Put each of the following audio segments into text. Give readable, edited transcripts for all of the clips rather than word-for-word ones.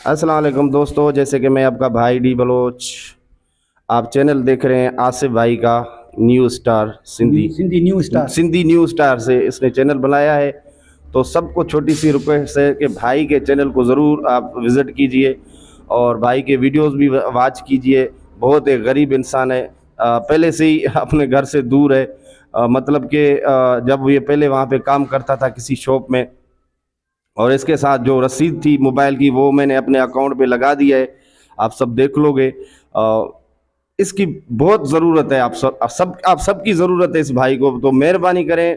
अस्सलाम वालेकुम दोस्तों, जैसे कि मैं आपका भाई डी बलोच, आप चैनल देख रहे हैं आसिफ भाई का new star Sindhi new star से इसने चैनल बनाया है। तो सबको छोटी सी रिक्वेस्ट है कि भाई के चैनल को ज़रूर आप विज़िट कीजिए और भाई के वीडियोस भी वॉच कीजिए। बहुत एक गरीब इंसान है, पहले से ही अपने घर से दूर है। मतलब कि जब ये पहले वहाँ पे काम करता था किसी शॉप में, और इसके साथ जो रसीद थी मोबाइल की वो मैंने अपने अकाउंट पे लगा दिया है, आप सब देख लोगे। इसकी बहुत ज़रूरत है, आप सबकी ज़रूरत है इस भाई को। तो मेहरबानी करें,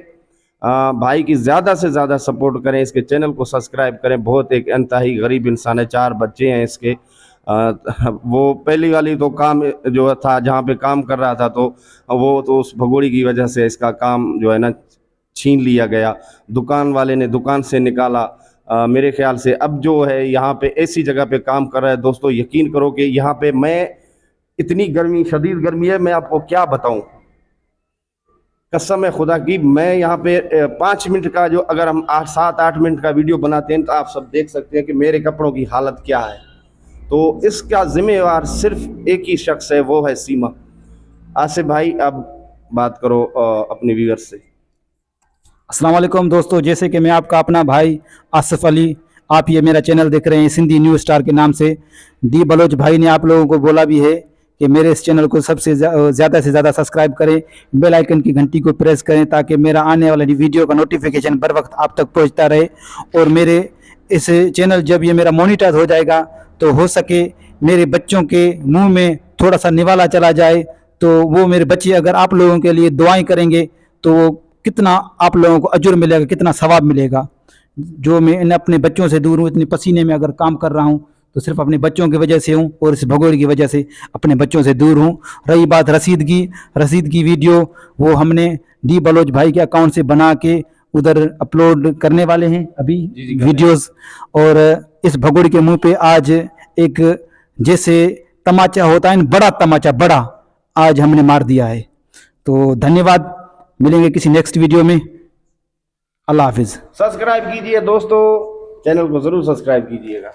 भाई की ज़्यादा से ज़्यादा सपोर्ट करें, इसके चैनल को सब्सक्राइब करें। बहुत एक इंतहाई गरीब इंसान है, 4 बच्चे हैं इसके। वो पहली वाली तो काम जो था जहाँ पे काम कर रहा था, तो वो तो उस भगोड़ी की वजह से इसका काम जो है ना छीन लिया गया, दुकान वाले ने दुकान से निकाला। मेरे ख्याल से अब जो है यहाँ पे ऐसी जगह पे काम कर रहा है। दोस्तों यकीन करो कि यहाँ पे मैं इतनी गर्मी, शदीद गर्मी है, मैं आपको क्या बताऊं, कसम है खुदा की। मैं यहाँ पे 5 मिनट का जो, अगर हम 7-8 मिनट का वीडियो बनाते हैं तो आप सब देख सकते हैं कि मेरे कपड़ों की हालत क्या है। तो इसका जिम्मेवार सिर्फ एक ही शख्स है, वो है सीमा। आसिफ भाई अब बात करो अपने व्यूअर्स से। अस्सलाम वालेकुम दोस्तों, जैसे कि मैं आपका अपना भाई आसिफ अली, आप ये मेरा चैनल देख रहे हैं सिंधी न्यू स्टार के नाम से। डी बलोच भाई ने आप लोगों को बोला भी है कि मेरे इस चैनल को सबसे ज़्यादा से ज़्यादा सब्सक्राइब करें, बेल आइकन की घंटी को प्रेस करें ताकि मेरा आने वाला वीडियो का नोटिफिकेशन बर वक्त आप तक पहुंचता रहे। और मेरे इस चैनल जब ये मेरा मोनिटाइज हो जाएगा तो हो सके मेरे बच्चों के मुँह में थोड़ा सा निवाला चला जाए, तो वो मेरे बच्चे अगर आप लोगों के लिए दुआएँ करेंगे तो वो कितना आप लोगों को अजर मिलेगा, कितना सवाब मिलेगा। जो मैं इन अपने बच्चों से दूर हूँ, इतनी पसीने में अगर काम कर रहा हूँ तो सिर्फ अपने बच्चों की वजह से हूँ और इस भगोड़े की वजह से अपने बच्चों से दूर हूँ। रही बात रसीद की वीडियो, वो हमने डी बलोच भाई के अकाउंट से बना के उधर अपलोड करने वाले हैं अभी वीडियोस। और इस भगोड़े के मुंह पे आज एक जैसे तमाचा होता है, बड़ा तमाचा, बड़ा आज हमने मार दिया है। तो धन्यवाद, मिलेंगे किसी नेक्स्ट वीडियो में। अल्लाह हाफिज़। सब्सक्राइब कीजिए दोस्तों, चैनल को ज़रूर सब्सक्राइब कीजिएगा।